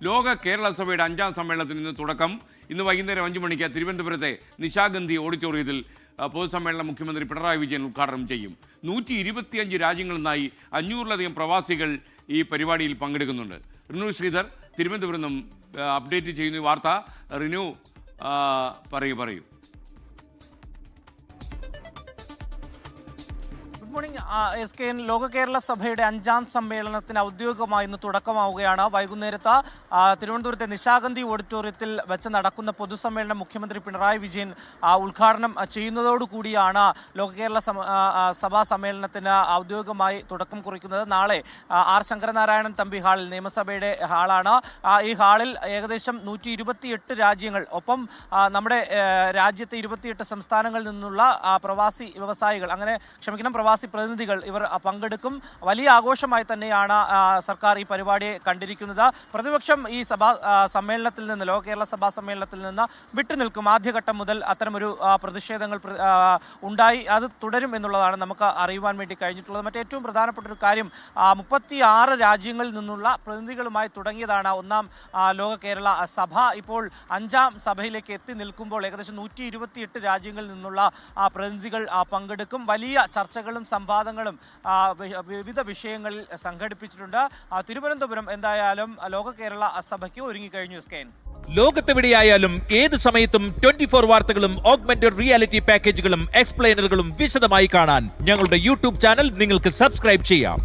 ലോക കേരള സഭയുടെ 5ാം സമ്മേളനത്തിന് ഇന്ന് തുടക്കം. ഇന്ന് വൈകുന്നേരം 5 മണിക്ക് തിരുവനന്തപുരത്തെ നിശാഗന്ധി ഓഡിറ്റോറിയത്തിൽ പൊതുസമ്മേളനം മുഖ്യമന്ത്രി പിണറായി വിജയൻ ഉദ്ഘാടനം ചെയ്യും. 125 രാജ്യങ്ങളിൽ നിന്നായി 500-ലധികം പ്രവാസികൾ ഈ പരിപാടിയിൽ പങ്കെടുക്കുന്നുണ്ട്. റിനു ശ്രീധർ തിരുവനന്തപുരം നിന്നും അപ്ഡേറ്റ് ചെയ്യുന്ന വാർത്ത. റിനു പറയൂ. Good morning SKN. ലോക കേരള സഭയുടെ 5ാം സമ്മേളനത്തിന് ഔദ്യോഗികമായി ഇന്ന് തുടക്കമാവുകയാണ്. വൈകുന്നേരത്ത് തിരുവനന്തപുരത്തെ നിശാഗന്ധി ഓഡിറ്റോറിയത്തിൽ വെച്ച് നടക്കുന്ന പൊതുസമ്മേളനം മുഖ്യമന്ത്രി പിണറായി വിജയൻ ഉദ്ഘാടനം ചെയ്യുന്നതോടുകൂടിയാണ് ലോക കേരള സഭാ സമ്മേളനത്തിന് ഔദ്യോഗികമായി തുടക്കം കുറിക്കുന്നത്. നാളെ ആർ ശങ്കരനാരായണൻ തമ്പി ഹാളിൽ, നിയമസഭയുടെ ഹാളാണ്. ഈ ഹാളിൽ ഏകദേശം 128 രാജ്യങ്ങൾ, ഒപ്പം നമ്മുടെ രാജ്യത്തെ 28 സംസ്ഥാനങ്ങളിൽ നിന്നുള്ള പ്രവാസി വ്യവസായികൾ, പ്രവാസി പ്രതിനിധികൾ ഇവർ പങ്കെടുക്കും. വലിയ ആഘോഷമായി തന്നെയാണ് സർക്കാർ ഈ പരിപാടിയെ കണ്ടിരിക്കുന്നത്. പ്രതിപക്ഷം ഈ സമ്മേളനത്തിൽ നിന്ന്, ലോക കേരള സഭാ സമ്മേളനത്തിൽ നിന്ന് വിട്ടുനിൽക്കും. ആദ്യഘട്ടം മുതൽ അത്തരമൊരു പ്രതിഷേധങ്ങൾ ഉണ്ടായി. അത് തുടരും എന്നുള്ളതാണ് നമുക്ക് അറിയുവാൻ വേണ്ടി കഴിഞ്ഞിട്ടുള്ളത്. മറ്റേറ്റവും പ്രധാനപ്പെട്ട ഒരു കാര്യം, 36 രാജ്യങ്ങളിൽ നിന്നുള്ള പ്രതിനിധികളുമായി തുടങ്ങിയതാണ് 1ാം ലോക കേരള സഭ. ഇപ്പോൾ 5ാം സഭയിലേക്ക് എത്തി നിൽക്കുമ്പോൾ ഏകദേശം 128 രാജ്യങ്ങളിൽ നിന്നുള്ള പ്രതിനിധികൾ പങ്കെടുക്കും. വലിയ ചർച്ചകളും സംവാദങ്ങളും വിവിധ വിഷയങ്ങളിൽ സംഘടിപ്പിച്ചിട്ടുണ്ട്. തിരുവനന്തപുരം എന്തായാലും ലോക കേരള സഭയ്ക്ക് ഒരുങ്ങിക്കഴിഞ്ഞു. ലോകത്തെവിടെയായാലും ഏത് സമയത്തും 24 വാർത്തകളും ഓഗ്മെന്റഡ് റിയാലിറ്റി പാക്കേജുകളും എക്സ്പ്ലെയിനറുകളും വിശദമായി കാണാൻ ഞങ്ങളുടെ യൂട്യൂബ് ചാനൽ നിങ്ങൾക്ക് സബ്സ്ക്രൈബ് ചെയ്യാം.